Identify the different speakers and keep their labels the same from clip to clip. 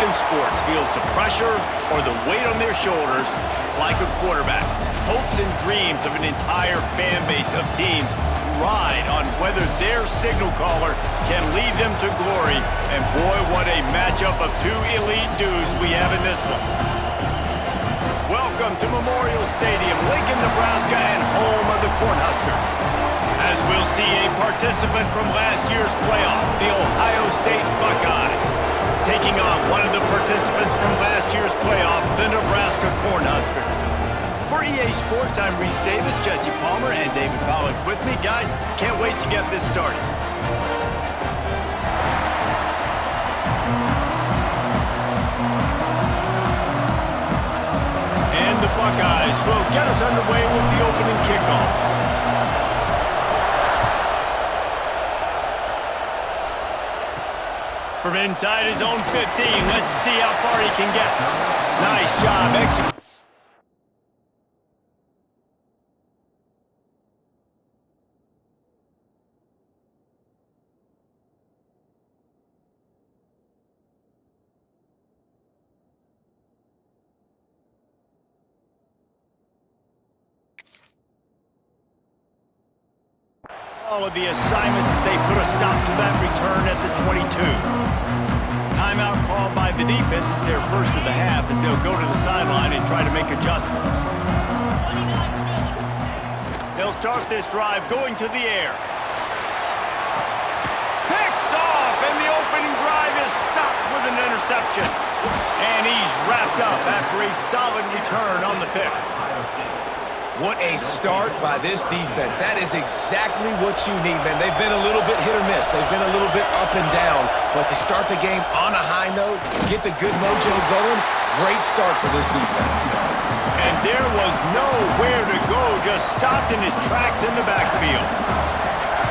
Speaker 1: in sports feels the pressure or the weight on their shoulders like a quarterback. Hopes and dreams of an entire fan base of teams ride on whether their signal caller can lead them to glory. And boy, what a matchup of two elite dudes we have in this one. Welcome to Memorial Stadium, Lincoln, Nebraska, and home of the Cornhuskers. As we'll see a participant from last year's playoff, the Ohio State Buckeyes, taking on one of the participants from last year's playoff, the Nebraska Cornhuskers. For EA Sports, I'm Reese Davis, Jesse Palmer, and David Pollack with me. Guys, can't wait to get this started. And the Buckeyes will get us underway with the opening kickoff. From inside his own 15, let's see how far he can get. Nice job executing. All of the assignments as they put a stop to that return at the 22. Timeout called by the defense. It's their first of the half as they'll go to the sideline and try to make adjustments. They'll start this drive going to the air. Picked off, and the opening drive is stopped with an interception. And he's wrapped up after a solid return on the pick.
Speaker 2: What a start by this defense. That is exactly what you need, man. They've been a little bit hit or miss. They've been a little bit up and down. But to start the game on a high note, get the good mojo going, great start for this defense.
Speaker 1: And there was nowhere to go, just stopped in his tracks in the backfield.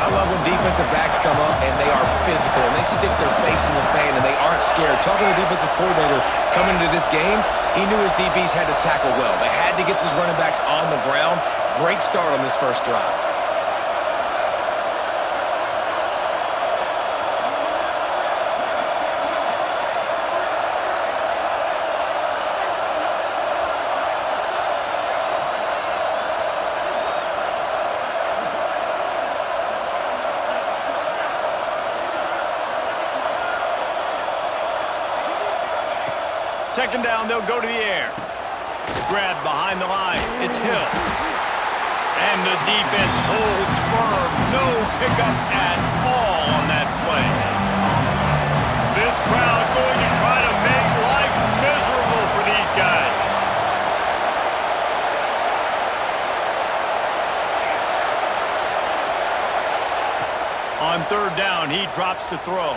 Speaker 2: I love when defensive backs come up and they are physical and they stick their face in the fan and they aren't scared. Talking to the defensive coordinator coming into this game, he knew his DBs had to tackle well. They had to get these running backs on the ground. Great start on this first drive.
Speaker 1: Second down, they'll go to the air. Grab behind the line. It's Hill. And the defense holds firm. No pickup at all on that play. This crowd going to try to make life miserable for these guys. On third down, he drops to throw.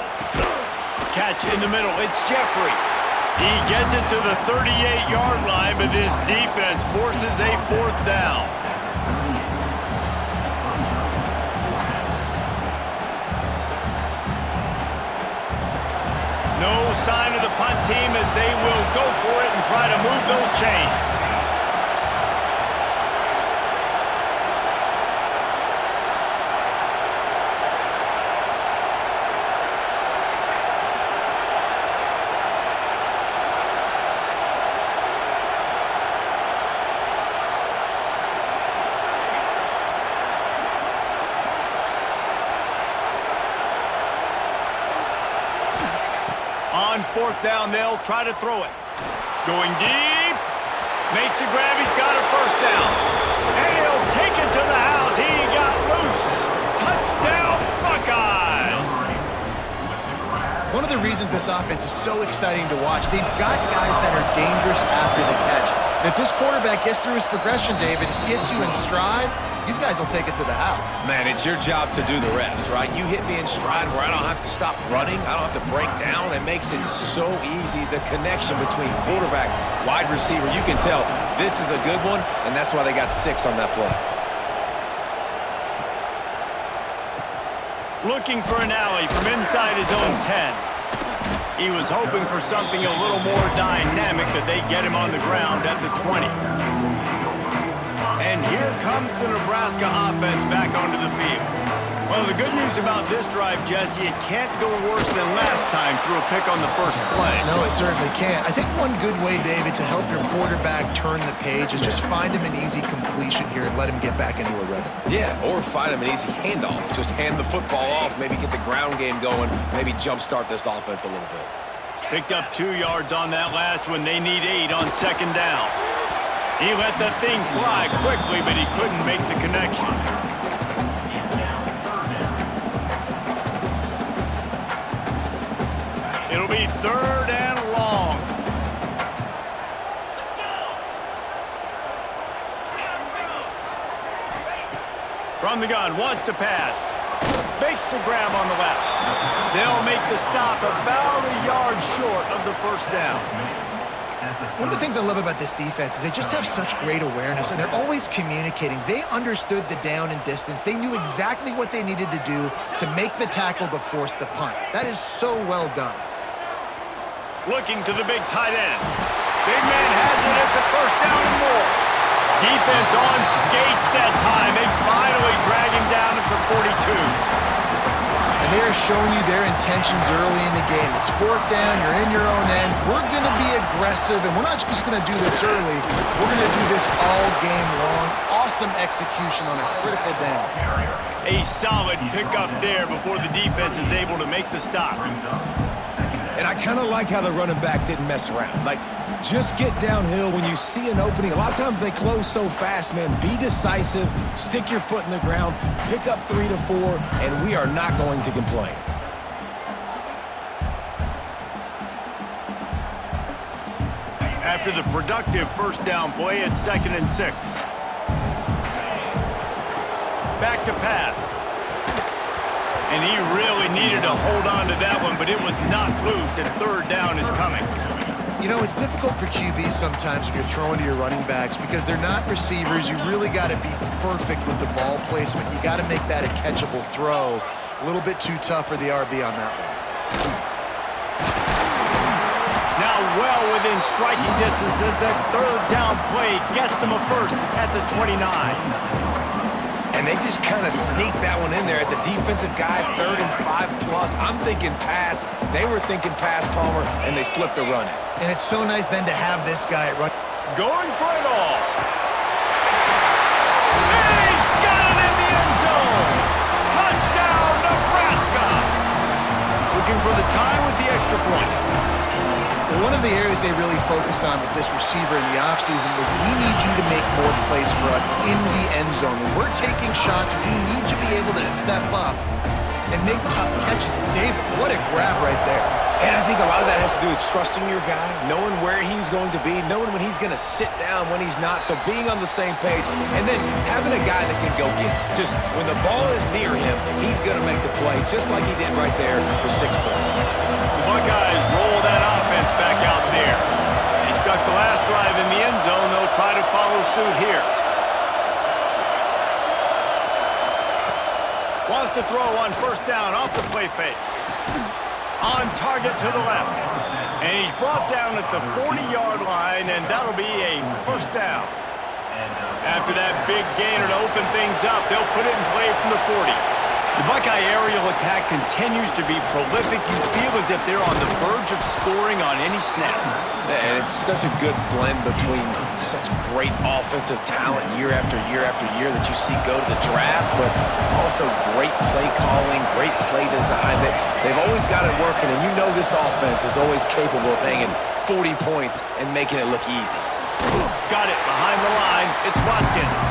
Speaker 1: Catch in the middle. It's Jeffrey. He gets it to the 38-yard line, but this defense forces a fourth down. No sign of the punt team as they will go for it and try to move those chains. On fourth down, they'll try to throw it. Going deep. Makes the grab. He's got a first down. And he'll take it to the house. He got loose. Touchdown, Buckeyes.
Speaker 3: One of the reasons this offense is so exciting to watch, they've got guys that are dangerous after the catch. And if this quarterback gets through his progression, David, gets you in stride, these guys will take it to the house.
Speaker 2: Man, it's your job to do the rest, right? You hit me in stride where I don't have to stop running. I don't have to break down. It makes it so easy. The connection between quarterback, wide receiver, you can tell this is a good one, and that's why they got 6 on that play.
Speaker 1: Looking for an alley from inside his own 10. He was hoping for something a little more dynamic, but they get him on the ground at the 20. And here comes the Nebraska offense back onto the field. Well, the good news about this drive, Jesse, it can't go worse than last time through a pick on the first play.
Speaker 3: No, it certainly can't. I think one good way, David, to help your quarterback turn the page is just find him an easy completion here and let him get back into a rhythm.
Speaker 2: Yeah, or find him an easy handoff. Just hand the football off, maybe get the ground game going, maybe jumpstart this offense a little bit.
Speaker 1: Picked up 2 yards on that last one. They need 8 on second down. He let the thing fly quickly, but he couldn't make the connection. It'll be 3rd and long. From the gun, wants to pass. Makes the grab on the left. They'll make the stop about a yard short of the first down.
Speaker 3: One of the things I love about this defense is they just have such great awareness, and they're always communicating. They understood the down and distance. They knew exactly what they needed to do to make the tackle to force the punt. That is so well done.
Speaker 1: Looking to the big tight end. Big man has it. It's a first down and more. Defense on skates that time. They finally drag him down at the 42.
Speaker 3: And they're showing you their intentions early in the game. It's 4th down. You're in your own end. We're going to be aggressive, and we're not just going to do this early. We're going to do this all game long. Awesome execution on a critical down.
Speaker 1: A solid pickup there before the defense is able to make the stop.
Speaker 2: And I kind of like how the running back didn't mess around. Like, just get downhill when you see an opening. A lot of times they close so fast, man. Be decisive, stick your foot in the ground, pick up 3 to 4, and we are not going to complain.
Speaker 1: After the productive first down play, it's 2nd and 6. Back to pass. And he really needed to hold on to that one, but it was not loose, and 3rd down is coming.
Speaker 3: You know, it's difficult for QBs sometimes when you're throwing to your running backs because they're not receivers. You really got to be perfect with the ball placement. You got to make that a catchable throw. A little bit too tough for the RB on that one.
Speaker 1: Now well within striking distance as that 3rd down play gets him a first at the 29.
Speaker 2: And they just kind of sneaked that one in there as a defensive guy, 3rd and 5 plus. I'm thinking pass. They were thinking pass, Palmer, and they slipped the run in.
Speaker 3: And it's so nice then to have this guy run.
Speaker 1: Going for it all. And he's got it in the end zone. Touchdown, Nebraska. Looking for the tie with the extra point.
Speaker 3: One of the areas they really focused on with this receiver in the offseason was we need you to make more plays for us in the end zone. When we're taking shots, we need you to be able to step up and make tough catches. And David, what a grab right there.
Speaker 2: And I think a lot of that has to do with trusting your guy, knowing where he's going to be, knowing when he's going to sit down, when he's not, so being on the same page, and then having a guy that can go get it. Just when the ball is near him, he's going to make the play, just like he did right there for 6 points.
Speaker 1: The Buckeyes roll that offense back out there. They stuck the last drive in the end zone. They'll try to follow suit here. Wants to throw on first down off the play fake. On target to the left. And he's brought down at the 40-yard line, and that'll be a first down. After that big gainer to open things up, they'll put it in play from the 40. The Buckeye aerial attack continues to be prolific. You feel as if they're on the verge of scoring on any snap.
Speaker 2: And it's such a good blend between such great offensive talent year after year after year that you see go to the draft, but also great play calling, great play design. They've always got it working, and you know this offense is always capable of hanging 40 points and making it look easy.
Speaker 1: Got it behind the line. It's Watkins.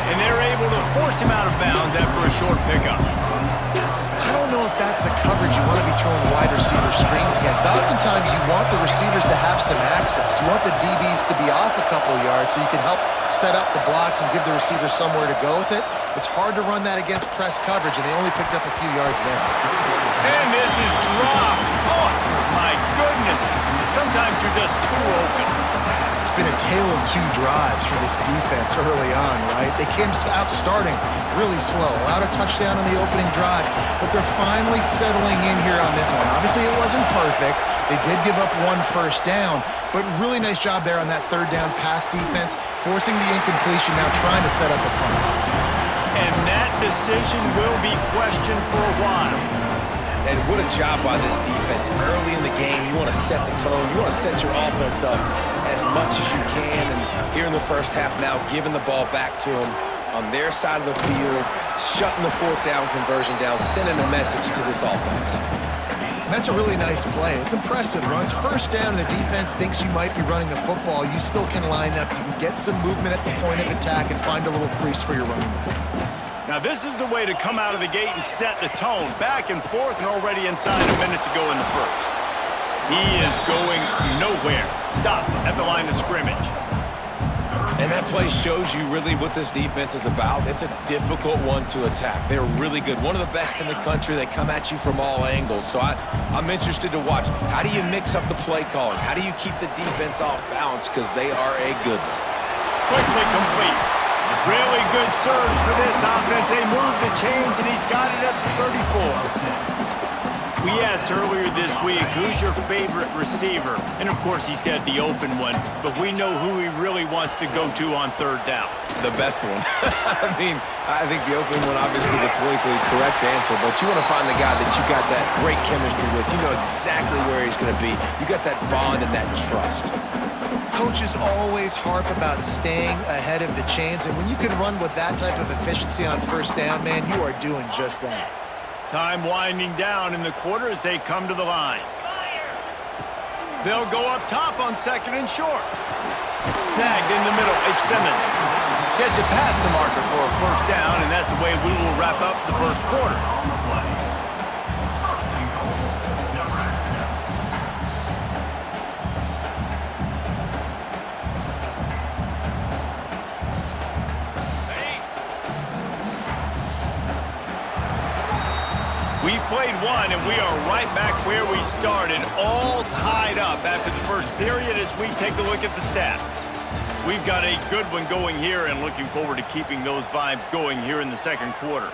Speaker 1: And they're able to force him out of bounds after a short pickup.
Speaker 3: I don't know if that's the coverage you want to be throwing wide receiver screens against. Oftentimes you want the receivers to have some access. You want the DBs to be off a couple of yards so you can help set up the blocks and give the receiver somewhere to go with it. It's hard to run that against press coverage, and they only picked up a few yards there.
Speaker 1: And this is dropped. Oh, my goodness. Sometimes you're just too open.
Speaker 3: It's been a tale of 2 drives for this defense early on, right? They came out starting really slow, allowed a touchdown on the opening drive, but they're finally settling in here on this one. Obviously, it wasn't perfect. They did give up 1 first down, but really nice job there on that 3rd down pass defense, forcing the incompletion, now trying to set up a punt.
Speaker 1: And that decision will be questioned for a while.
Speaker 2: And what a job by this defense. Early in the game, you want to set the tone. You want to set your offense up as much as you can. And here in the first half now, giving the ball back to them on their side of the field, shutting the fourth down conversion down, sending a message to this offense.
Speaker 3: And that's a really nice play. It's impressive. Runs first down, and the defense thinks you might be running the football. You still can line up. You can get some movement at the point of attack and find a little crease for your running back.
Speaker 1: Now this is the way to come out of the gate and set the tone. Back and forth and already inside a minute to go in the first. He is going nowhere. Stop at the line of scrimmage.
Speaker 2: And that play shows you really what this defense is about. It's a difficult one to attack. They're really good. One of the best in the country. They come at you from all angles. So I'm interested to watch. How do you mix up the play calling? How do you keep the defense off balance? Because they are a good one.
Speaker 1: Quickly complete. Really good surge for this offense. They move the chains, and he's got it up to 34. We asked earlier this week, who's your favorite receiver? And, of course, he said the open one, but we know who he really wants to go to on third down.
Speaker 2: The best one. I think the open one, obviously the politically correct answer, but you want to find the guy that you got that great chemistry with. You know exactly where he's going to be. You got that bond and that trust.
Speaker 3: Coaches always harp about staying ahead of the chains, and when you can run with that type of efficiency on first down, man, you are doing just that.
Speaker 1: Time winding down in the quarter as they come to the line. They'll go up top on second and short. Snagged in the middle, H. Simmons. Gets it past the marker for a first down, and that's the way we will wrap up the first quarter. We've played one, and we are right back where we started, all tied up after the first period as we take a look at the stats. We've got a good one going here and looking forward to keeping those vibes going here in the second quarter.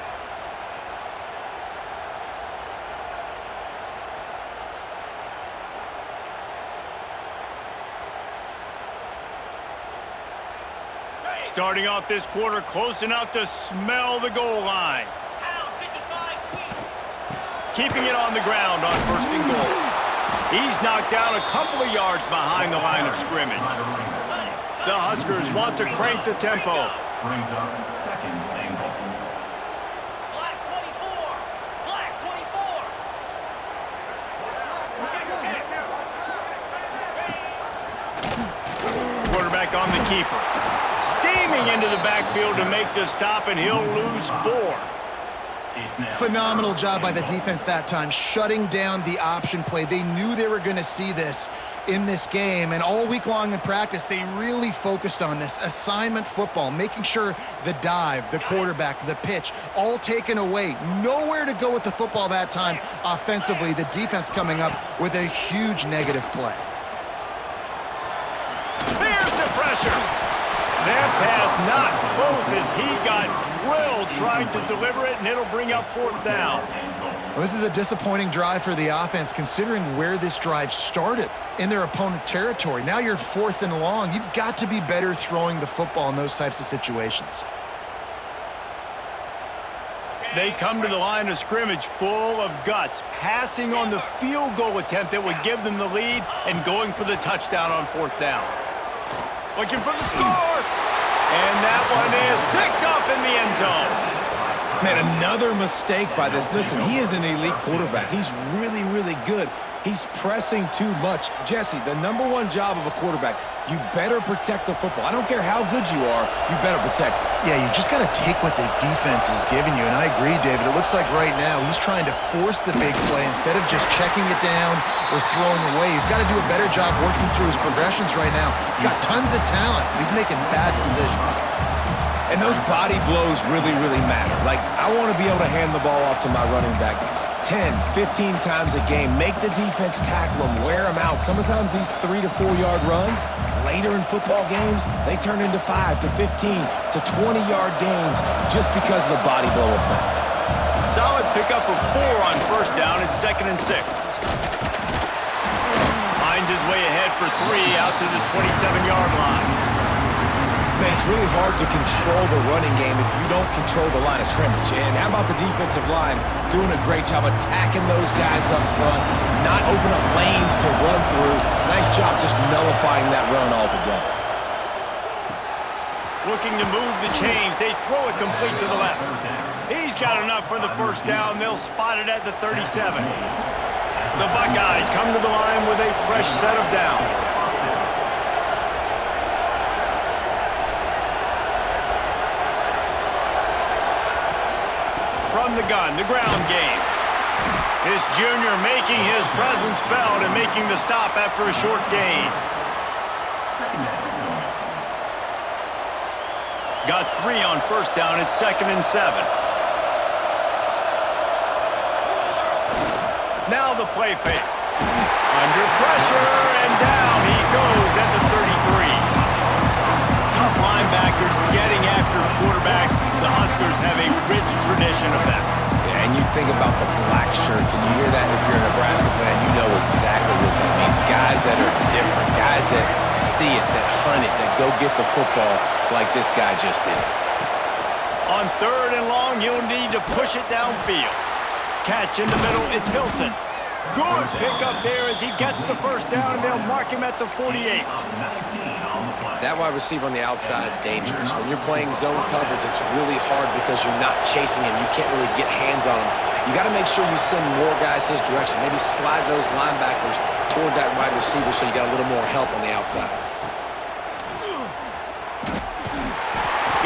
Speaker 1: Starting off this quarter close enough to smell the goal line. Keeping it on the ground on first and goal. He's knocked down a couple of yards behind the line of scrimmage. The Huskers want to crank the tempo.
Speaker 4: Brings up second and goal.
Speaker 5: Black 24. Black 24.
Speaker 1: Quarterback on the keeper. Steaming into the backfield to make the stop, and he'll lose 4.
Speaker 3: Phenomenal job by the defense that time, shutting down the option play. They knew they were going to see this in this game, and all week long in practice, they really focused on this assignment football, making sure the dive, the quarterback, the pitch, all taken away. Nowhere to go with the football that time offensively. The defense coming up with a huge negative play.
Speaker 1: There's the pressure. That pass not close as he got drilled trying to deliver it, and it'll bring up fourth down.
Speaker 3: Well, this is a disappointing drive for the offense, considering where this drive started in their opponent territory. Now you're 4th and long. You've got to be better throwing the football in those types of situations.
Speaker 1: They come to the line of scrimmage full of guts, passing on the field goal attempt that would give them the lead and going for the touchdown on fourth down. Looking for the score, and that one is picked up in the end zone.
Speaker 2: Man, another mistake by this. Listen, he is an elite quarterback. He's really, really good. He's pressing too much. Jesse, the #1 job of a quarterback, you better protect the football. I don't care how good you are, you better protect it.
Speaker 3: Yeah, you just got to take what the defense is giving you, and I agree, David. It looks like right now he's trying to force the big play instead of just checking it down or throwing away. He's got to do a better job working through his progressions right now. He's got tons of talent, but he's making bad decisions.
Speaker 2: And those body blows really, really matter. Like, I want to be able to hand the ball off to my running back 10, 15 times a game. Make the defense tackle them, wear them out. Sometimes these 3 to 4 yard runs, later in football games, they turn into 5 to 15 to 20 yard gains just because of the body blow effect.
Speaker 1: Solid pickup of 4 on first down. It's 2nd and 6. Finds his way ahead for 3 out to the 27-yard line.
Speaker 2: Man, it's really hard to control the running game if you don't control the line of scrimmage. And how about the defensive line doing a great job attacking those guys up front, not open up lanes to run through. Nice job just nullifying that run altogether.
Speaker 1: Looking to move the chains. They throw it complete to the left. He's got enough for the first down. They'll spot it at the 37. The Buckeyes come to the line with a fresh set of downs. From the gun, the ground game. This junior making his presence felt and making the stop after a short gain. Got 3 on first down. It's 2nd and 7. Now the play fake. Under pressure and down he goes at the 33. Tough linebackers getting after quarterbacks. The Huskers have a rich tradition of that.
Speaker 2: Yeah, and you think about the black shirts, and you hear that if you're a Nebraska fan, you know exactly what that means. Guys that are different, guys that see it, that hunt it, that go get the football like this guy just did.
Speaker 1: On 3rd and long, he'll need to push it downfield. Catch in the middle, it's Hilton. Good pickup there as he gets the first down, and they'll mark him at the 48.
Speaker 2: That wide receiver on the outside is dangerous. When you're playing zone coverage, it's really hard because you're not chasing him. You can't really get hands on him. You got to make sure you send more guys his direction. Maybe slide those linebackers toward that wide receiver so you got a little more help on the outside.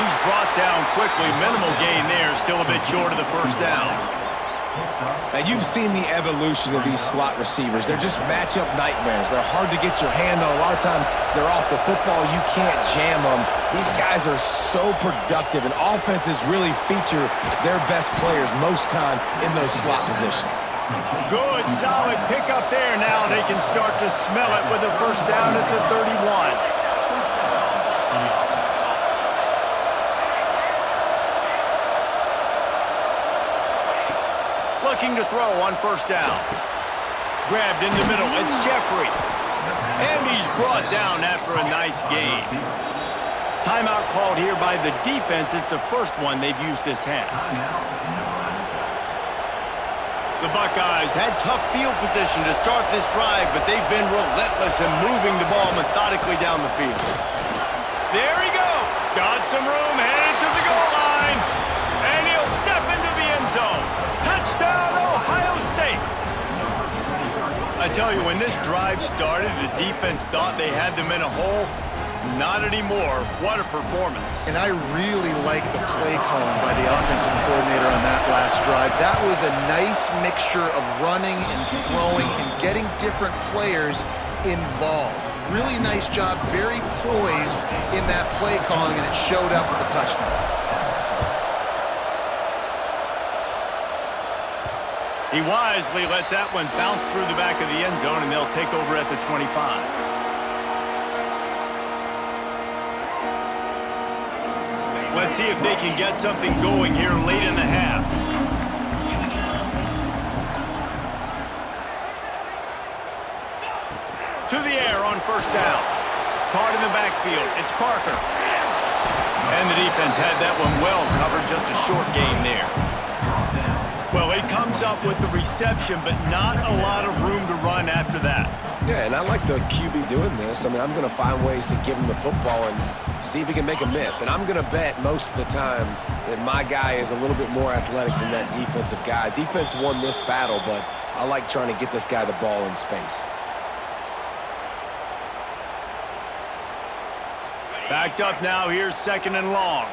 Speaker 1: He's brought down quickly. Minimal gain there. Still a bit short of the first down.
Speaker 2: Now, you've seen the evolution of these slot receivers. They're just matchup nightmares. They're hard to get your hand on. A lot of times, they're off the football. You can't jam them. These guys are so productive, and offenses really feature their best players most time in those slot positions.
Speaker 1: Good, solid pickup there. Now they can start to smell it with a first down at the 31. Looking to throw on first down. Grabbed in the middle, it's Jeffrey. And he's brought down after a nice gain. Timeout called here by the defense. It's the first one they've used this half. The Buckeyes had tough field position to start this drive, but they've been relentless in moving the ball methodically down the field. There he goes. Got some room, headed to the goal line. And he'll step into the end zone. Touchdown, Ohio State. I tell you, when this drive started, the defense thought they had them in a hole. Not anymore. What a performance.
Speaker 3: And I really like the play calling by the offensive coordinator on that last drive. That was a nice mixture of running and throwing and getting different players involved. Really nice job, very poised in that play calling, and it showed up with a touchdown.
Speaker 1: He wisely lets that one bounce through the back of the end zone, and they'll take over at the 25. Let's see if they can get something going here late in the half. To the air on first down. Caught in the backfield. It's Parker. And the defense had that one well covered. Just a short gain there. Well, he comes up with the reception, but not a lot of room to run after that.
Speaker 2: Yeah, and I like the QB doing this. I mean, I'm going to find ways to give him the football and see if he can make a miss. And I'm going to bet most of the time that my guy is a little bit more athletic than that defensive guy. Defense won this battle, but I like trying to get this guy the ball in space.
Speaker 1: Backed up now. Here's 2nd and long.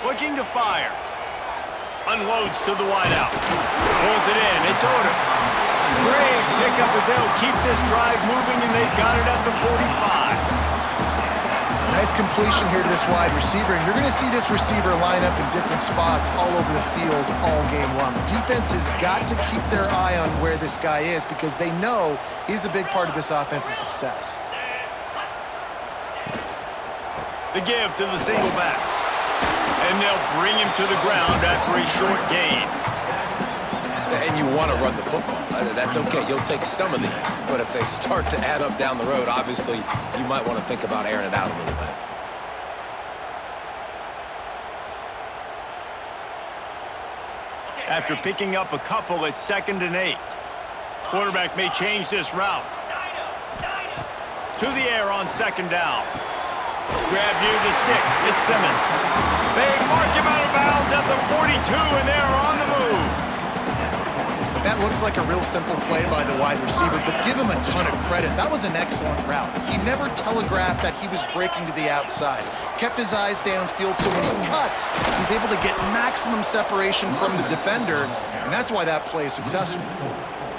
Speaker 1: Looking to fire. Unloads to the wideout. Pulls it in. It's Odom. Great pickup as they'll keep this drive moving, and they've got it at the 45.
Speaker 3: Nice completion here to this wide receiver, and you're going to see this receiver line up in different spots all over the field all game long. Defense has got to keep their eye on where this guy is because they know he's a big part of this offense's success.
Speaker 1: The give to the single back. And they'll bring him to the ground after a short gain.
Speaker 2: And you want to run the football. That's okay. You'll take some of these. But if they start to add up down the road, obviously, you might want to think about airing it out a little bit.
Speaker 1: After picking up a couple, it's 2nd and 8. Quarterback may change this route. To the air on 2nd down. Grab near the sticks. It's Simmons. They mark him out of bounds at the 42, and they're on the move.
Speaker 3: That looks like a real simple play by the wide receiver, but give him a ton of credit. That was an excellent route. He never telegraphed that he was breaking to the outside. Kept his eyes downfield, so when he cuts, he's able to get maximum separation from the defender, and that's why that play is successful.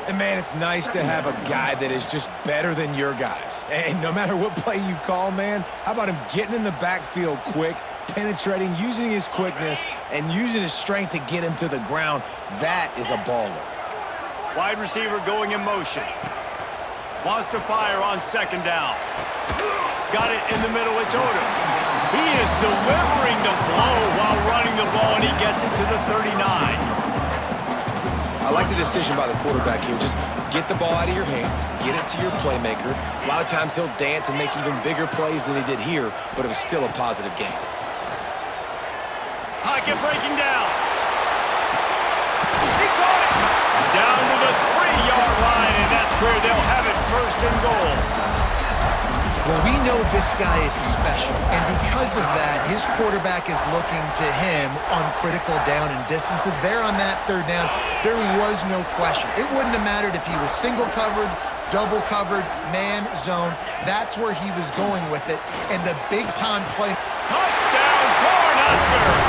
Speaker 2: And, man, it's nice to have a guy that is just better than your guys. And no matter what play you call, man, how about him getting in the backfield quick, penetrating, using his quickness, and using his strength to get him to the ground? That is a baller.
Speaker 1: Wide receiver going in motion. Wants to fire on 2nd down. Got it in the middle. It's Odom. He is delivering the blow while running the ball, and he gets it to the 39.
Speaker 2: I like the decision by the quarterback here. Just get the ball out of your hands, get it to your playmaker. A lot of times he'll dance and make even bigger plays than he did here, but it was still a positive game.
Speaker 1: Pocket breaking down. He caught it. Down to the 3-yard line, and that's where they'll have it 1st and goal.
Speaker 3: Well, we know this guy is special, and because of that, his quarterback is looking to him on critical down and distances. There on that 3rd down, there was no question. It wouldn't have mattered if he was single covered, double covered, man, zone. That's where he was going with it, and the big-time play.
Speaker 1: Touchdown, Cornhuskers!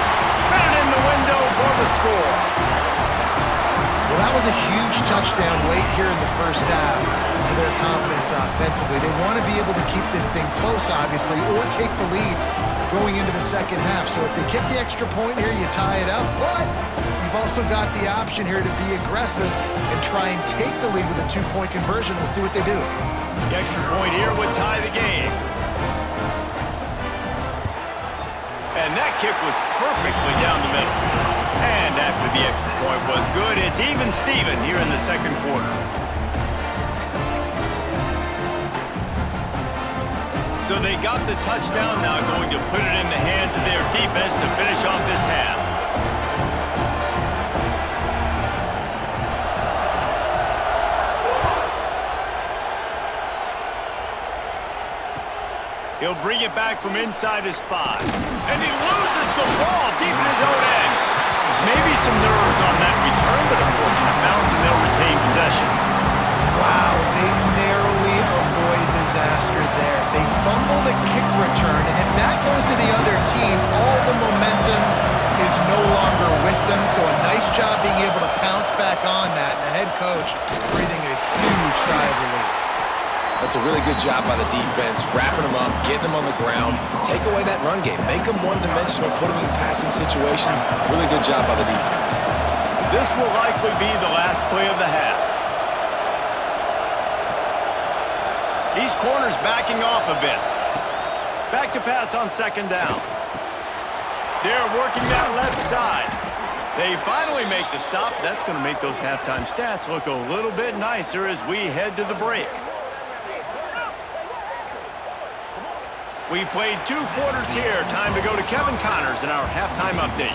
Speaker 1: Fit it in the window for the score.
Speaker 3: Well, that was a huge touchdown late here in the first half for their confidence offensively. They want to be able to keep this thing close, obviously, or take the lead going into the second half. So if they kick the extra point here, you tie it up. But you've also got the option here to be aggressive and try and take the lead with a 2-point conversion. We'll see what they do.
Speaker 1: The extra point here would tie the game. And that kick was perfectly down the middle. And after the extra point was good, it's even Steven here in the 2nd quarter. So they got the touchdown, now going to put it in the hands of their defense to finish off this half. He'll bring it back from inside his 5. And he loses the ball deep in his own end. Maybe some nerves on that return, but a fortunate bounce, and they'll retain possession.
Speaker 3: Wow, they narrowly avoid disaster there. They fumble the kick return, and if that goes to the other team, all the momentum is no longer with them. So a nice job being able to pounce back on that, and the head coach breathing a huge sigh of relief.
Speaker 2: That's a really good job by the defense, wrapping them up, getting them on the ground, take away that run game, make them one-dimensional, put them in passing situations. Really good job by the defense.
Speaker 1: This will likely be the last play of the half. These corners backing off a bit. Back to pass on 2nd down. They're working that left side. They finally make the stop. That's going to make those halftime stats look a little bit nicer as we head to the break. We've played 2 quarters here. Time to go to Kevin Connors in our halftime update.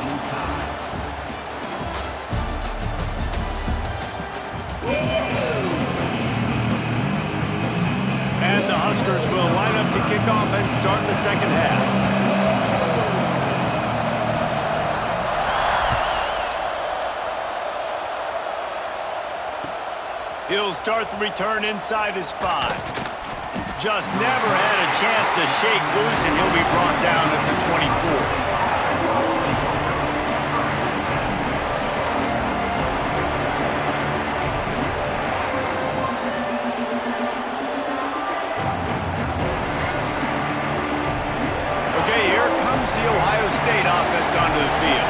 Speaker 1: And the Huskers will line up to kick off and start the second half. He'll start the return inside his 5. Just never had a chance to shake loose, and he'll be brought down at the 24. Okay, here comes the Ohio State offense onto the field.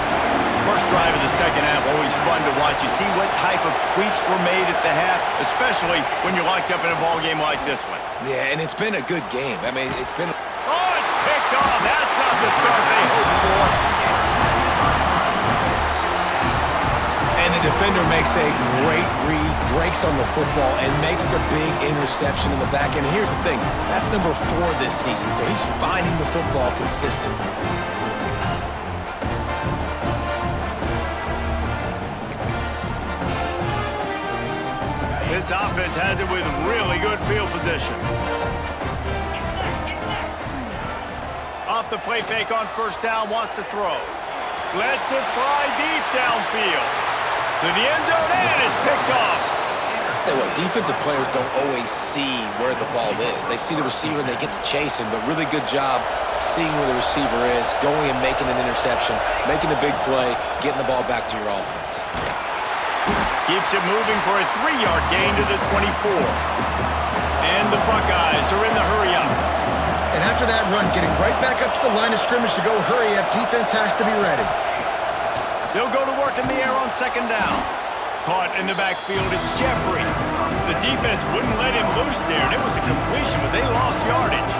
Speaker 1: First drive of the second half, always fun to watch. You see what type of tweaks were made at the half, especially when you're locked up in a ball game like this one.
Speaker 2: Yeah, and it's been a good game. I mean, it's been...
Speaker 1: Oh, it's picked off. That's not the start they hoped for.
Speaker 2: And the Defender makes a great read, breaks on the football, and makes the big interception in the back end. And here's the thing, that's number 4 this season, so he's finding the football consistently.
Speaker 1: This offense has it with really good field position. Off the play fake on first down, wants to throw. Lets it fly deep downfield. To the end zone and is picked off.
Speaker 2: Tell you what, defensive players don't always see where the ball is. They see the receiver and they get to chase him, but really good job seeing where the receiver is, going and making an interception, making a big play, getting the ball back to your offense.
Speaker 1: Keeps it moving for a 3-yard gain to the 24. And the Buckeyes are in the hurry-up.
Speaker 3: And after that run, getting right back up to the line of scrimmage to go hurry up, defense has to be ready.
Speaker 1: They'll go to work in the air on second down. Caught in the backfield, it's Jeffrey. The defense wouldn't let him loose there, and it was a completion, but they lost yardage.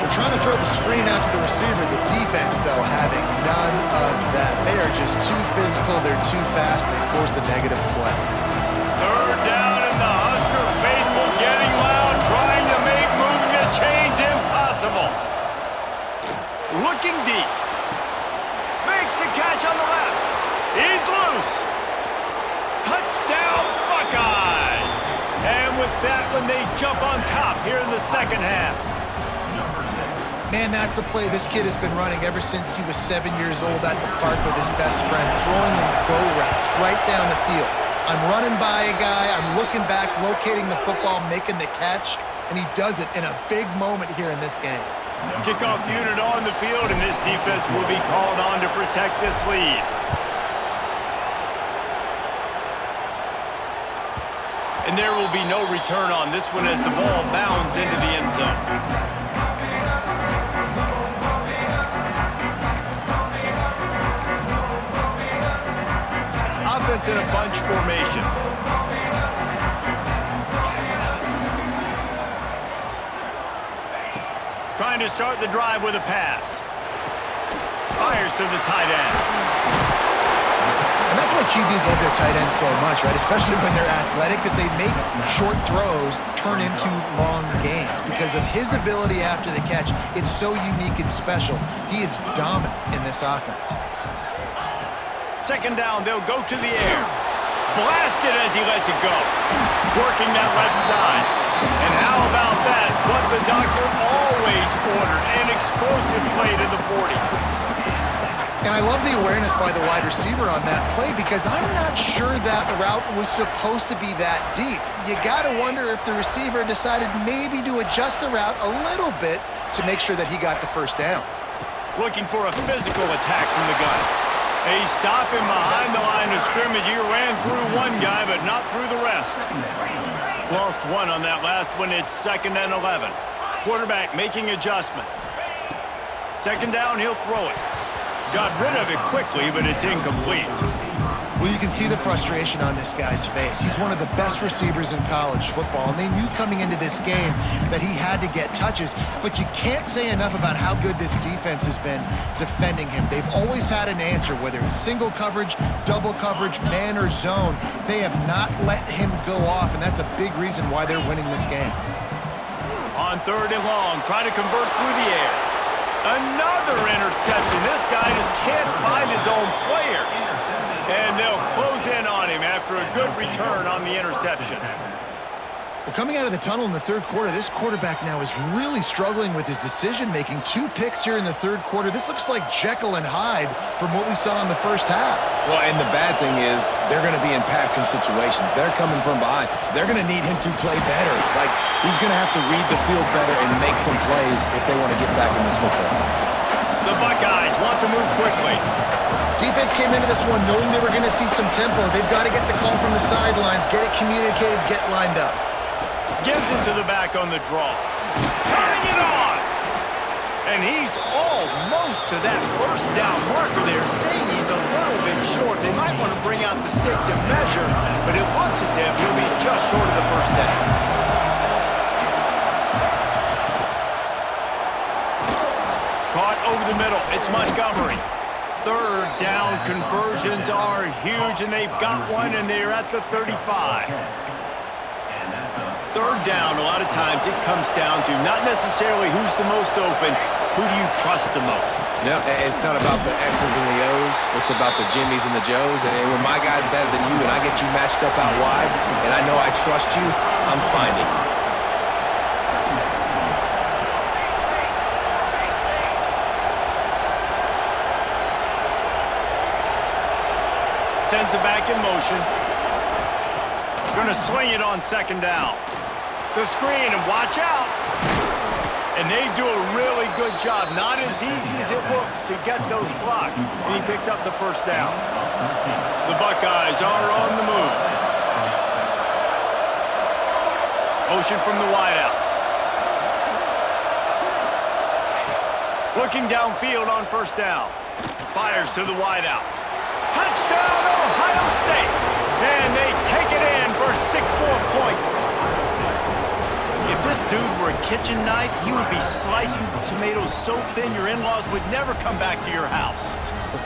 Speaker 3: They're trying to throw the screen out to the receiver. The defense, though, having none of that. They are just too physical, they're too fast, they force the negative play.
Speaker 1: Third down, and the Husker faithful getting loud, trying to make moving the chains impossible. Looking deep. Makes the catch on the left. He's loose. Touchdown, Buckeyes. And with that one, they jump on top here in the second half.
Speaker 3: Man, that's a play this kid has been running ever since he was 7 years old at the park with his best friend, throwing him go routes right down the field. I'm running by a guy, I'm looking back, locating the football, making the catch, and he does it in a big moment here in this game.
Speaker 1: Kickoff unit on the field, and this defense will be called on to protect this lead. And there will be no return on this one as the ball bounds into the end zone. Offense in a bunch formation. Trying to start the drive with a pass. Fires to the tight end.
Speaker 3: And that's why QBs love their tight ends so much, right? Especially when they're athletic, because they make short throws turn into long gains. Because of his ability after the catch, it's so unique and special. He is dominant in this offense.
Speaker 1: Second down, they'll go to the air. Blasted as he lets it go. Working that left side. And how about that? What the doctor always ordered. An explosive play to the 40.
Speaker 3: And I love the awareness by the wide receiver on that play because I'm not sure that route was supposed to be that deep. You got to wonder if the receiver decided maybe to adjust the route a little bit to make sure that he got the first down.
Speaker 1: Looking for a physical attack from the gun. He's stopping behind the line of scrimmage. He ran through one guy, but not through the rest. Lost one on that last one. It's 2nd and 11. Quarterback making adjustments. Second down, he'll throw it. Got rid of it quickly, but it's incomplete.
Speaker 3: Well, you can see the frustration on this guy's face. He's one of the best receivers in college football, and they knew coming into this game that he had to get touches, but you can't say enough about how good this defense has been defending him. They've always had an answer, whether it's single coverage, double coverage, man or zone. They have not let him go off, and that's a big reason why they're winning this game.
Speaker 1: On 3rd and long, trying to convert through the air. Another interception. This guy just can't find his own players. And they'll close in on him after a good return on the interception.
Speaker 3: Well, coming out of the tunnel in the third quarter, this quarterback now is really struggling with his decision-making. 2 picks here in the third quarter. This looks like Jekyll and Hyde from what we saw in the first half.
Speaker 2: Well, and the bad thing is they're going to be in passing situations. They're coming from behind. They're going to need him to play better. Like, he's going to have to read the field better and make some plays if they want to get back in this football game.
Speaker 1: The Buckeyes want to move quickly.
Speaker 3: Defense came into this one knowing they were going to see some tempo. They've got to get the call from the sidelines, get it communicated, get lined up.
Speaker 1: Gives it to the back on the draw. Turning it on! And he's almost to that first down marker there, saying he's a little bit short. They might want to bring out the sticks and measure, but it looks as if he'll be just short of the first down. Caught over the middle. It's Montgomery. third down conversions are huge, and they've got one, and they're at the 35. Third down, a lot of times it comes down to not necessarily who's the most open, who do you trust the most?
Speaker 2: No, it's not about the X's and the O's. It's about the Jimmies and the Joes. And when my guy's better than you and I get you matched up out wide and I know I trust you, I'm finding you.
Speaker 1: Sends it back in motion. Gonna swing it on second down. The screen, and watch out. And they do a really good job. Not as easy as it looks to get those blocks. And he picks up the first down. The Buckeyes are on the move. Motion from the wideout. Looking downfield on first down. Fires to the wideout. Touchdown, Ohio State! And they take it in for 6 more points. If this dude were a kitchen knife, he would be slicing tomatoes so thin your in-laws would never come back to your house.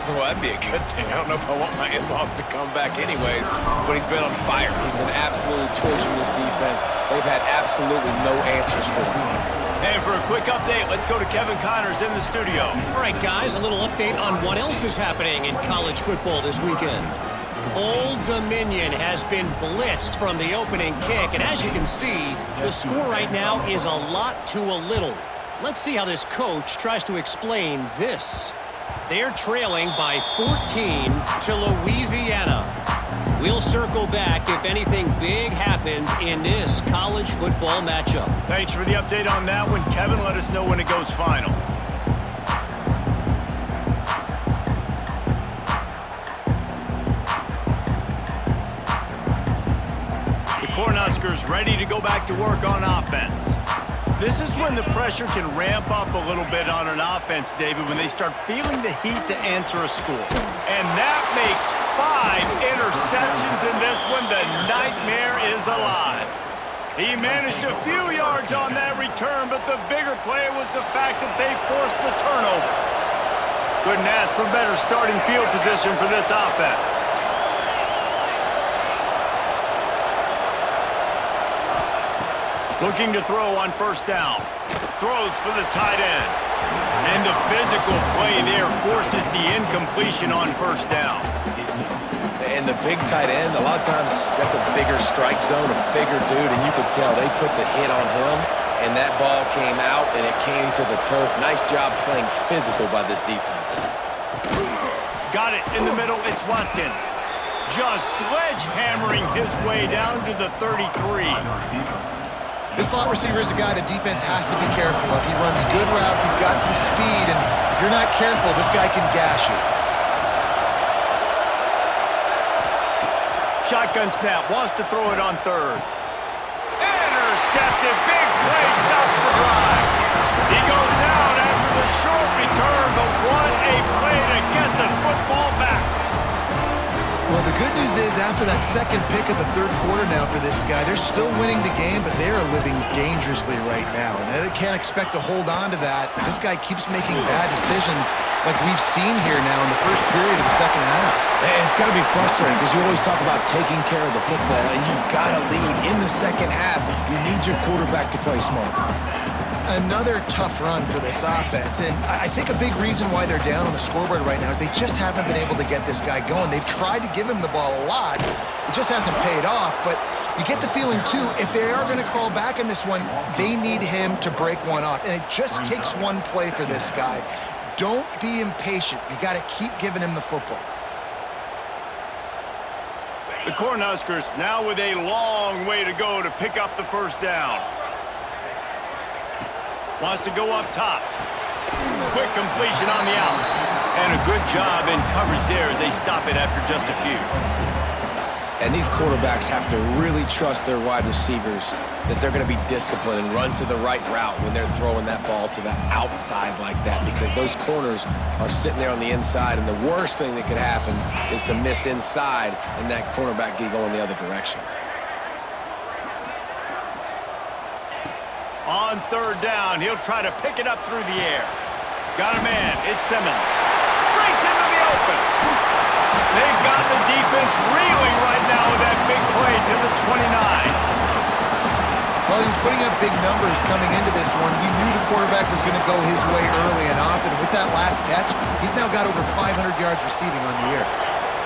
Speaker 2: Well, that'd be a good thing. I don't know if I want my in-laws to come back anyways, but he's been on fire. He's been absolutely torching this defense. They've had absolutely no answers for him.
Speaker 1: And for a quick update, let's go to Kevin Connors in the studio.
Speaker 6: All right, guys, a little update on what else is happening in college football this weekend. Old Dominion has been blitzed from the opening kick, and as you can see, the score right now is a lot to a little. Let's see how this coach tries to explain this. They're trailing by 14 to Louisiana. We'll circle back if anything big happens in this college football matchup.
Speaker 1: Thanks for the update on that one, Kevin. Let us know when it goes final. The Cornhuskers ready to go back to work on offense. This is when the pressure can ramp up a little bit on an offense, David, when they start feeling the heat to answer a score. And that makes 5 interceptions in this one. The nightmare is alive. He managed a few yards on that return, but the bigger play was the fact that they forced the turnover. Couldn't ask for better starting field position for this offense. Looking to throw on first down. Throws for the tight end. And the physical play there forces the incompletion on first down.
Speaker 2: And the big tight end, a lot of times that's a bigger strike zone, a bigger dude, and you could tell they put the hit on him, and that ball came out, and it came to the turf. Nice job playing physical by this defense.
Speaker 1: Got it in the middle. It's Watkins. Just sledgehammering his way down to the 33.
Speaker 3: This slot receiver is a guy the defense has to be careful of. He runs good routes, he's got some speed, and if you're not careful, this guy can gash you.
Speaker 1: Shotgun snap, wants to throw it on third. Intercepted, big play, stop for drive. He goes down after the short return, but what a play to get the football back.
Speaker 3: Well, the good news is after that second pick of the third quarter now for this guy, they're still winning the game, but they are living dangerously right now. And they can't expect to hold on to that. This guy keeps making bad decisions like we've seen here now in the first period of the second half.
Speaker 2: And it's got to be frustrating because you always talk about taking care of the football, and you've got to lead in the second half. You need your quarterback to play smart.
Speaker 3: Another tough run for this offense, and I think a big reason why they're down on the scoreboard right now is they just haven't been able to get this guy going. They've tried to give him the ball a lot. It just hasn't paid off, but you get the feeling, too, if they are going to crawl back in this one, they need him to break one off, and it just takes one play for this guy. Don't be impatient. You got to keep giving him the football.
Speaker 1: The Cornhuskers now with a long way to go to pick up the first down. Wants to go up top. Quick completion on the out. And a good job in coverage there as they stop it after just a few.
Speaker 2: And these quarterbacks have to really trust their wide receivers that they're going to be disciplined and run to the right route when they're throwing that ball to the outside like that, because those corners are sitting there on the inside, and the worst thing that could happen is to miss inside and that cornerback get going the other direction.
Speaker 1: On third down, he'll try to pick it up through the air. Got a man, it's Simmons. Breaks into the open. They've got the defense reeling right now with that big play to the 29.
Speaker 3: Well, he was putting up big numbers coming into this one. You knew the quarterback was going to go his way early and often. With that last catch, he's now got over 500 yards receiving on the year.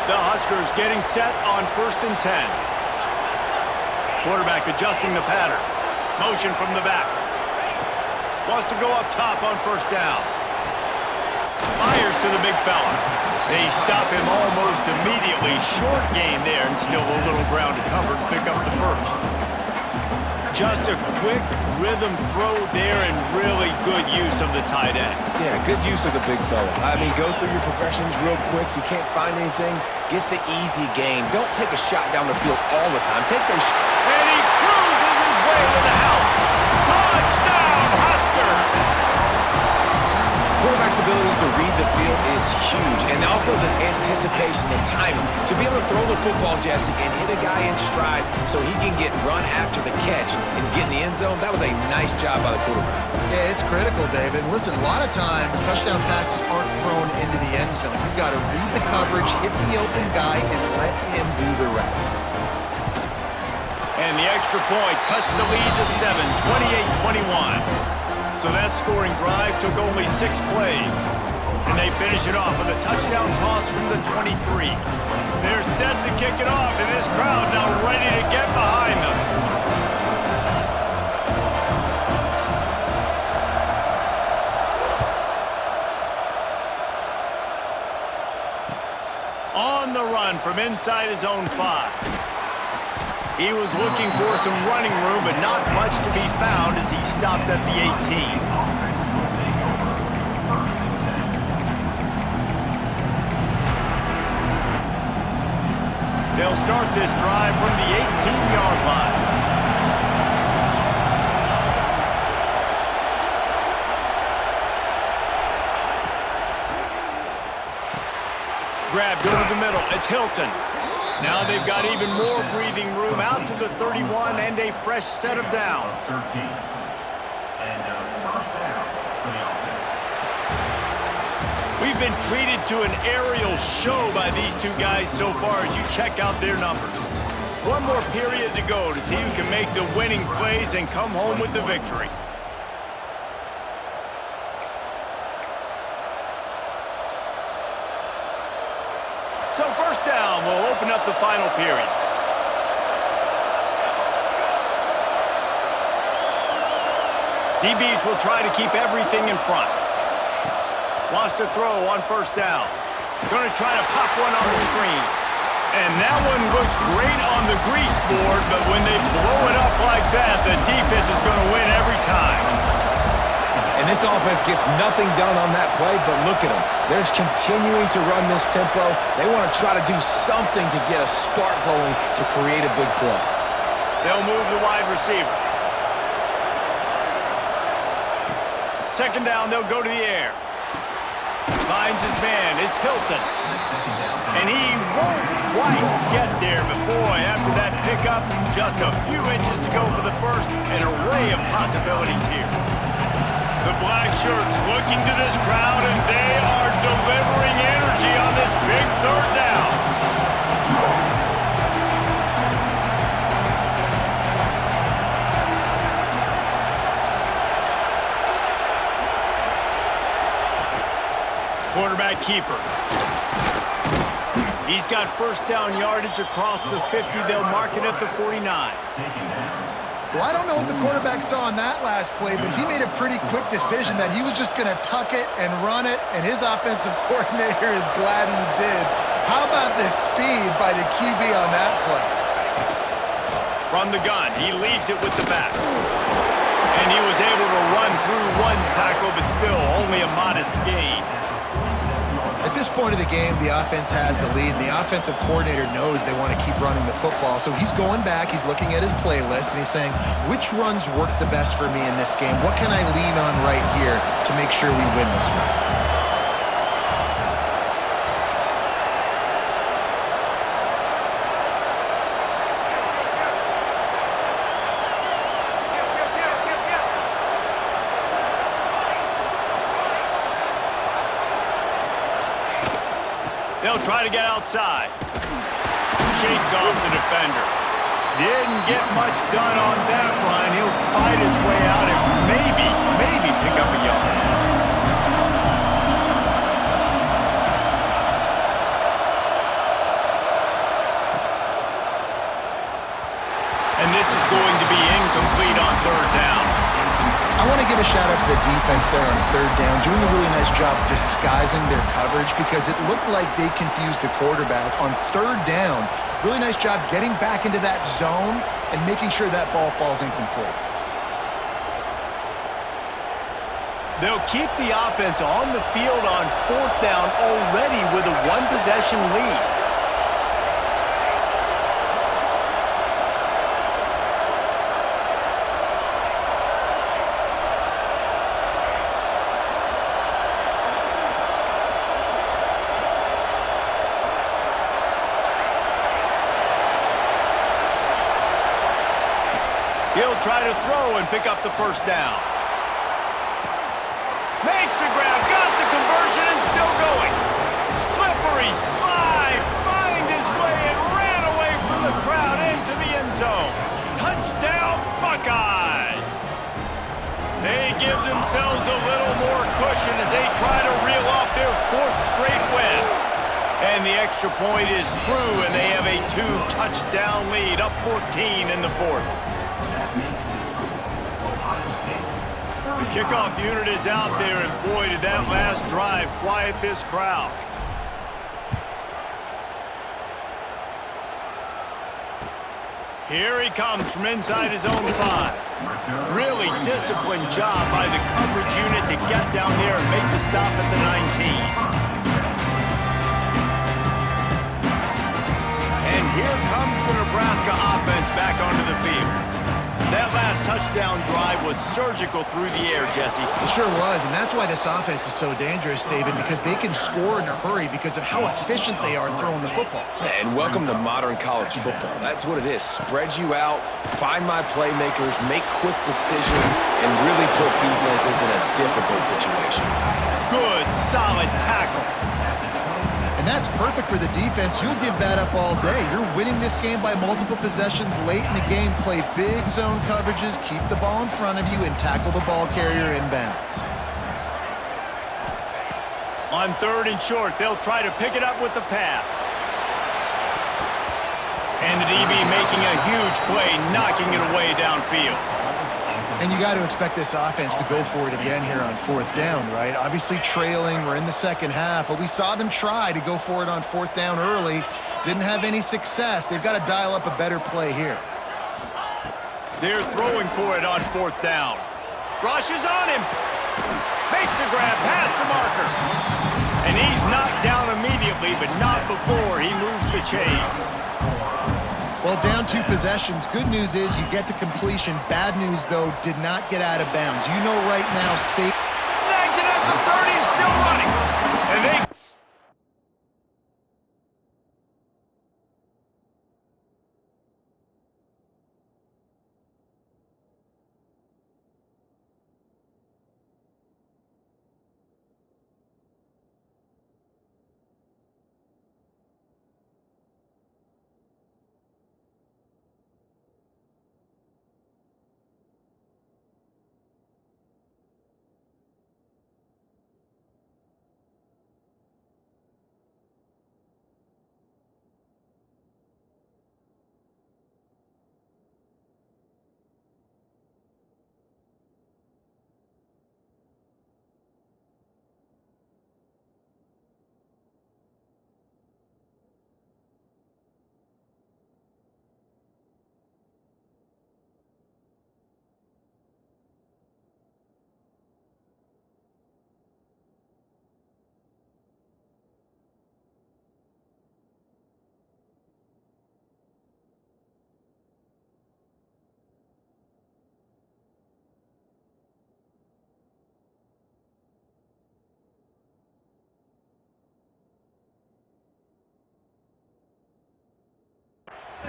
Speaker 1: The Huskers getting set on 1st and 10. Quarterback adjusting the pattern. Motion from the back. Wants to go up top on 1st down. Fires to the big fella. They stop him almost immediately. Short gain there and still a little ground to cover to pick up the first. Just a quick rhythm throw there and really good use of the tight end.
Speaker 2: Yeah, good use of the big fella. I mean, go through your progressions real quick. You can't find anything. Get the easy gain. Don't take a shot down the field all the time. Take those
Speaker 1: And he cruises his way to the house. Touchdown, Huskers!
Speaker 2: Quarterback's abilities to read the field is huge, and also the anticipation, the timing. To be able to throw the football, Jesse, and hit a guy in stride so he can get run after the catch and get in the end zone, that was a nice job by the quarterback.
Speaker 3: Yeah, it's critical, David. Listen, a lot of times touchdown passes aren't thrown into the end zone. You've got to read the coverage, hit the open guy, and let him do the rest.
Speaker 1: And the extra point cuts the lead to 7, 28-21. So that scoring drive took only 6 plays. And they finish it off with a touchdown toss from the 23. They're set to kick it off, and this crowd now ready to get behind them. On the run from inside his own 5. He was looking for some running room, but not much to be found as he stopped at the 18. They'll start this drive from the 18-yard line. Grabbed over the middle. It's Hilton. Now they've got even more breathing room out to the 31 and a fresh set of downs.
Speaker 4: 13. And first down for the offense.
Speaker 1: We've been treated to an aerial show by these two guys so far as you check out their numbers. One more period to go to see who can make the winning plays and come home with the victory. So first down will open up the final period. DBs will try to keep everything in front. Wants to throw on first down. Going to try to pop one on the screen. And that one looked great on the grease board, but when they blow it up like that, the defense is going to win every time.
Speaker 2: And this offense gets nothing done on that play, but look at them. They're continuing to run this tempo. They want to try to do something to get a spark going to create a big play.
Speaker 1: They'll move the wide receiver. Second down, they'll go to the air. Finds his man. It's Hilton. And he won't quite get there, but boy, after that pickup, just a few inches to go for the first. An array of possibilities here. The black shirts looking to this crowd, and they are delivering energy on this big third down. Quarterback keeper. He's got first down yardage across the 50. They'll mark it at the 49.
Speaker 3: Well, I don't know what the quarterback saw on that last play, but he made a pretty quick decision that he was just going to tuck it and run it, and his offensive coordinator is glad he did. How about the speed by the QB on that play?
Speaker 1: From the gun, he leaves it with the back. And he was able to run through one tackle, but still only a modest gain.
Speaker 3: At this point of the game, the offense has the lead, and the offensive coordinator knows they want to keep running the football. So he's going back, he's looking at his playlist, and he's saying, which runs work the best for me in this game? What can I lean on right here to make sure we win this one?
Speaker 1: They'll try to get outside. Shakes off the defender. Didn't get much done on that run. He'll fight his way out and maybe pick up a yard. And this is going to be incomplete on third down.
Speaker 3: I want to give a shout-out to the defense there on third down, doing a really nice job disguising their coverage because it looked like they confused the quarterback on third down. Really nice job getting back into that zone and making sure that ball falls incomplete.
Speaker 1: They'll keep the offense on the field on fourth down already with a one-possession lead. He'll try to throw and pick up the first down. Makes the grab, got the conversion, and still going. Slippery slide, find his way, and ran away from the crowd into the end zone. Touchdown, Buckeyes! They give themselves a little more cushion as they try to reel off their fourth straight win. And the extra point is true, and they have a 2-touchdown lead, up 14 in the fourth. The kickoff unit is out there, and boy, did that last drive quiet this crowd. Here he comes from inside his own 5. Really disciplined job by the coverage unit to get down there and make the stop at the 19. And here comes the Nebraska offense back onto the field. That last touchdown drive was surgical through the air, Jesse.
Speaker 3: It sure was, and that's why this offense is so dangerous, David, because they can score in a hurry because of how efficient they are throwing the football.
Speaker 2: Yeah, and welcome to modern college football. That's what it is. Spread you out, find my playmakers, make quick decisions, and really put defenses in a difficult situation.
Speaker 1: Good, solid tackle.
Speaker 3: And that's perfect for the defense. You'll give that up all day. You're winning this game by multiple possessions late in the game. Play big zone coverages, keep the ball in front of you, and tackle the ball carrier inbounds.
Speaker 1: On third and short, they'll try to pick it up with the pass. And the DB making a huge play, knocking it away downfield.
Speaker 3: And you got to expect this offense to go for it again here on fourth down, right? Obviously trailing, we're in the second half, but we saw them try to go for it on fourth down early. Didn't have any success. They've got to dial up a better play here.
Speaker 1: They're throwing for it on fourth down. Rushes on him. Makes the grab past the marker. And he's knocked down immediately, but not before he moves the chains.
Speaker 3: Well, down 2 possessions. Good news is you get the completion. Bad news, though, did not get out of bounds. You know right now, safe.
Speaker 1: Snags it at the 30 and still running. And they...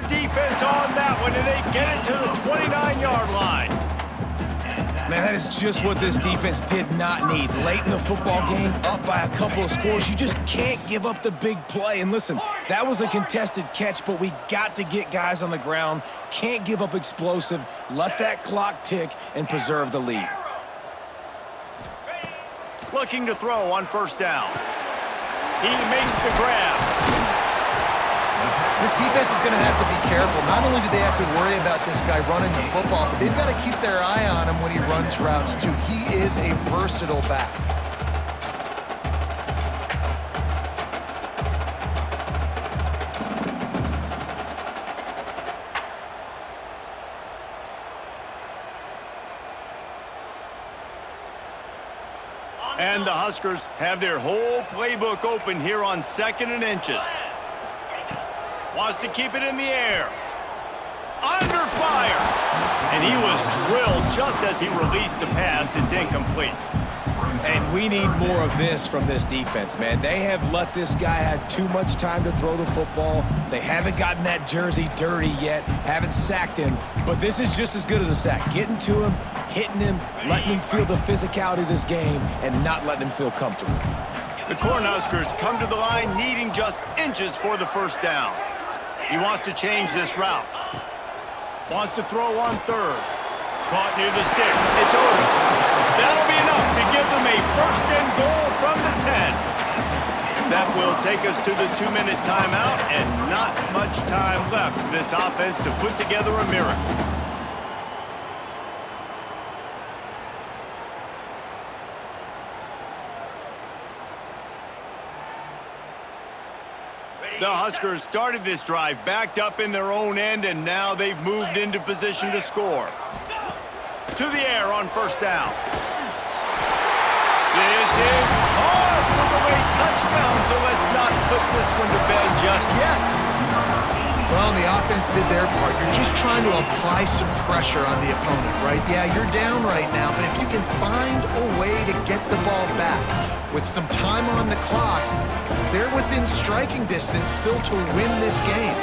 Speaker 1: Defense on that one, and they get it to the 29-yard line.
Speaker 2: Man, that is just what this defense did not need. Late in the football game, up by a couple of scores, you just can't give up the big play. And listen, that was a contested catch, but we got to get guys on the ground. Can't give up explosive. Let that clock tick and preserve the lead.
Speaker 1: Looking to throw on first down. He makes the grab.
Speaker 3: This defense is going to have to be careful. Not only do they have to worry about this guy running the football, but they've got to keep their eye on him when he runs routes, too. He is a versatile back.
Speaker 1: And the Huskers have their whole playbook open here on 2nd and inches. Wants to keep it in the air. Under fire. And he was drilled just as he released the pass. It's incomplete.
Speaker 2: And we need more of this from this defense, man. They have let this guy have too much time to throw the football. They haven't gotten that jersey dirty yet, haven't sacked him. But this is just as good as a sack. Getting to him, hitting him, letting him feel the physicality of this game, and not letting him feel comfortable.
Speaker 1: The Cornhuskers come to the line needing just inches for the first down. He wants to change this route. Wants to throw on third. Caught near the sticks. It's over. That'll be enough to give them a 1st and goal from the 10. That will take us to the 2-minute timeout, and not much time left for this offense to put together a miracle. The Huskers started this drive backed up in their own end, and now they've moved into position to score. To the air on first down. This is caught for the late touchdown, so let's not put this one to bed just yet.
Speaker 3: Well, the offense did their part. You're just trying to apply some pressure on the opponent, right? Yeah, you're down right now, but if you can find a way to get the ball back with some time on the clock, they're within striking distance still to win this game.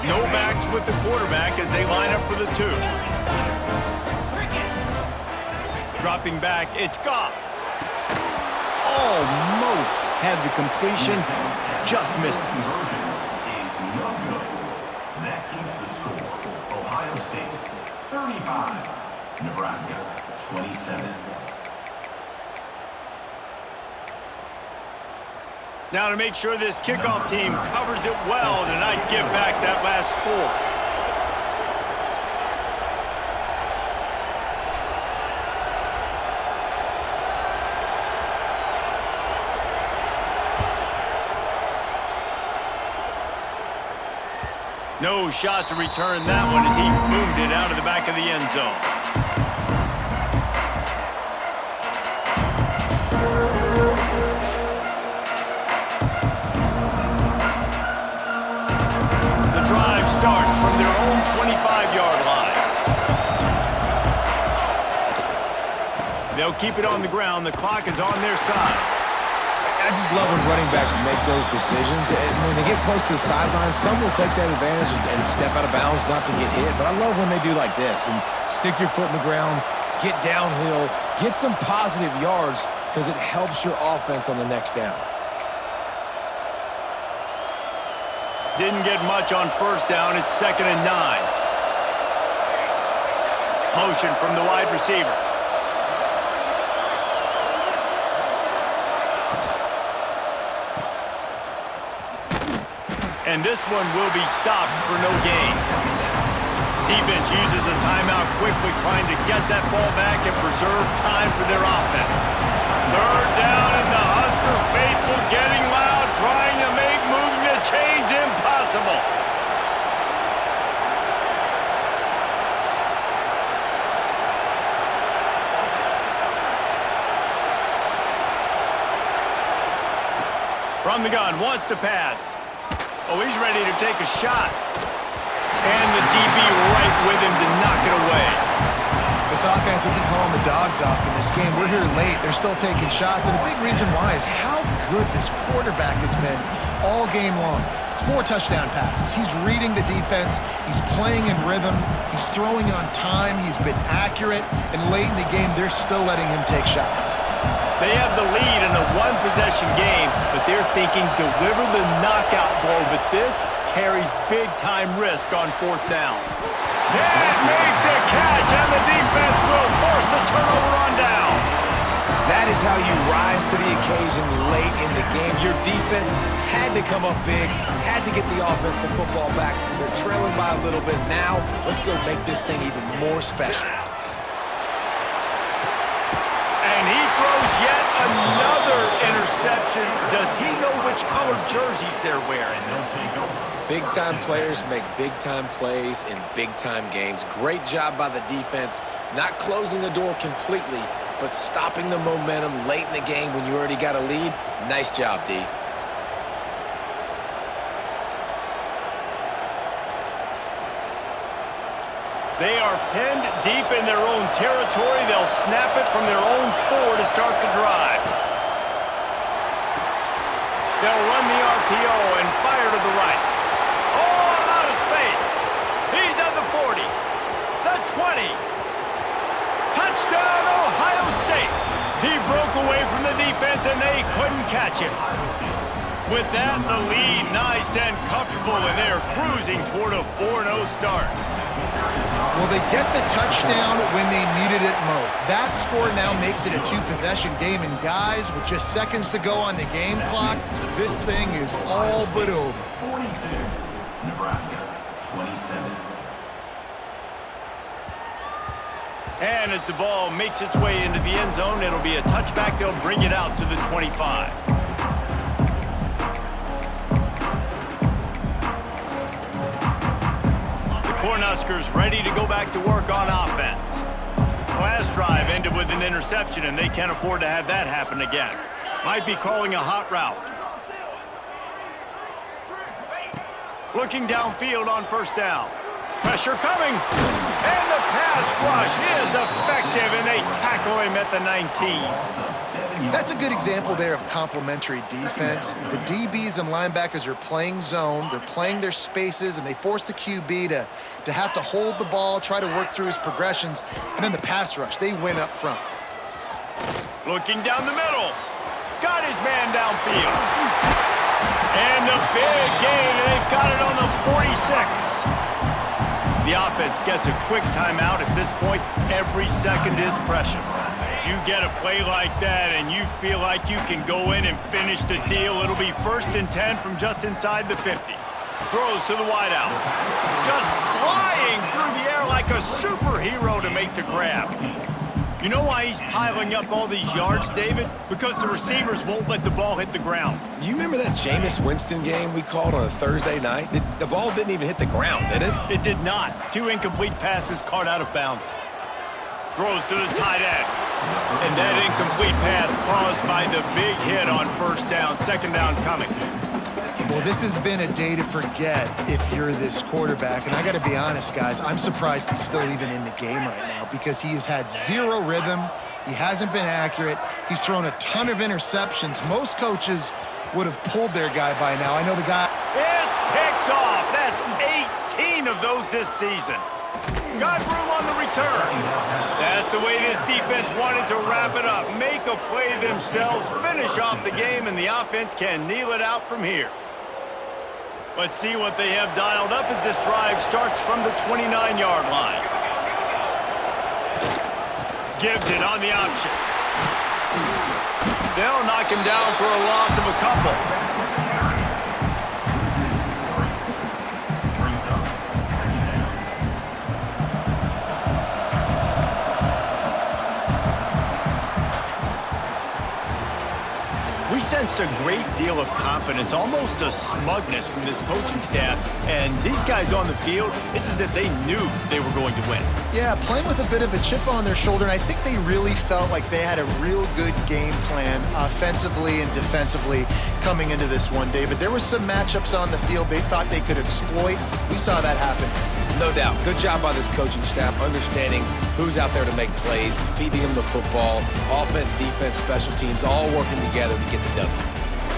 Speaker 1: No backs with the quarterback as they line up for the 2. Dropping back, it's Goff. Almost had the completion, just missed it.
Speaker 4: Is no good. That keeps the score. Ohio State 35, Nebraska 27.
Speaker 1: Now to make sure this kickoff team covers it well to not give back that last score. No shot to return that one as he boomed it out of the back of the end zone. Starts from their own 25-yard line. They'll keep it on the ground. The clock is on their side.
Speaker 2: I just love when running backs make those decisions. And when they get close to the sideline, some will take that advantage and step out of bounds not to get hit. But I love when they do like this and stick your foot in the ground, get downhill, get some positive yards because it helps your offense on the next down.
Speaker 1: Didn't get much on first down. It's 2nd and 9. Motion from the wide receiver. And this one will be stopped for no gain. Defense uses a timeout quickly, trying to get that ball back and preserve time for their offense. 3rd down, and the Husker faithful getting loud, trying to make moving the chains impossible. From the gun, wants to pass. Oh, he's ready to take a shot. And the DB right with him to knock it away.
Speaker 3: This offense defense isn't calling the dogs off in this game. We're here late. They're still taking shots, and a big reason why is how good this quarterback has been all game long. 4 touchdown passes. He's reading the defense. He's playing in rhythm. He's throwing on time. He's been accurate. And late in the game, they're still letting him take shots.
Speaker 1: They have the lead in a one-possession game, but they're thinking deliver the knockout blow. But this carries big-time risk on 4th down. They make the catch, and the defense will force the turnover on downs.
Speaker 2: That is how you rise to the occasion late in the game. Your defense had to come up big, had to get the offense the football back. They're trailing by a little bit now. Let's go make this thing even more special.
Speaker 1: And he throws yet another interception. Does he know which color jerseys they're wearing?
Speaker 2: Big-time players make big-time plays in big-time games. Great job by the defense, not closing the door completely, but stopping the momentum late in the game when you already got a lead. Nice job, D.
Speaker 1: They are pinned deep in their own territory. They'll snap it from their own 4 to start the drive. They'll run the RPO and fire to the right. Oh, I'm out of space. He's at the 40, the 20. Touchdown, Ohio State. He broke away from the defense, and they couldn't catch him. With that, the lead nice and comfortable, and they're cruising toward a 4-0 start.
Speaker 3: Well, they get the touchdown when they needed it most. That score now makes it a 2-possession game, and guys, with just seconds to go on the game clock, this thing is all but over.
Speaker 4: 42, Nebraska, 27.
Speaker 1: And as the ball makes its way into the end zone, it'll be a touchback. They'll bring it out to the 25. Cornhuskers ready to go back to work on offense. Last drive ended with an interception, and they can't afford to have that happen again. Might be calling a hot route. Looking downfield on 1st down. Pressure coming. And the pass rush is effective, and they tackle him at the 19.
Speaker 3: That's a good example there of complementary defense. The DBs and linebackers are playing zone, they're playing their spaces, and they force the QB to have to hold the ball, try to work through his progressions, and then the pass rush, they win up front.
Speaker 1: Looking down the middle. Got his man downfield. And the big gain, and they've got it on the 46. The offense gets a quick timeout. At this point, every second is precious. You get a play like that and you feel like you can go in and finish the deal. It'll be 1st and 10 from just inside the 50. Throws to the wideout. Just flying through the air like a superhero to make the grab. You know why he's piling up all these yards, David? Because the receivers won't let the ball hit the ground.
Speaker 2: You remember that Jameis Winston game we called on a Thursday night? The ball didn't even hit the ground, did it?
Speaker 1: It did not. 2 incomplete passes caught out of bounds. Throws to the tight end. And that incomplete pass caused by the big hit on 1st down. 2nd down coming.
Speaker 3: Well, this has been a day to forget if you're this quarterback. And I got to be honest, guys, I'm surprised he's still even in the game right now because he has had 0 rhythm. He hasn't been accurate. He's thrown a ton of interceptions. Most coaches would have pulled their guy by now. I know the guy.
Speaker 1: It's picked off. That's 18 of those this season. Got room on the return. That's the way this defense wanted to wrap it up. Make a play themselves, finish off the game, and the offense can kneel it out from here. Let's see what they have dialed up as this drive starts from the 29-yard line. Gives it on the option. They'll knock him down for a loss of a couple. We sensed a great deal of confidence, almost a smugness from this coaching staff. And these guys on the field, it's as if they knew they were going to win.
Speaker 3: Yeah, playing with a bit of a chip on their shoulder, and I think they really felt like they had a real good game plan offensively and defensively coming into this one, David. There were some matchups on the field they thought they could exploit. We saw that happen
Speaker 2: No doubt. Good job by this coaching staff, understanding who's out there to make plays, feeding them the football, offense, defense, special teams, all working together to get the W.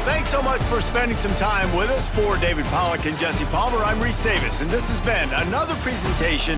Speaker 1: Thanks so much for spending some time with us. For David Pollack and Jesse Palmer, I'm Reese Davis, and this has been another presentation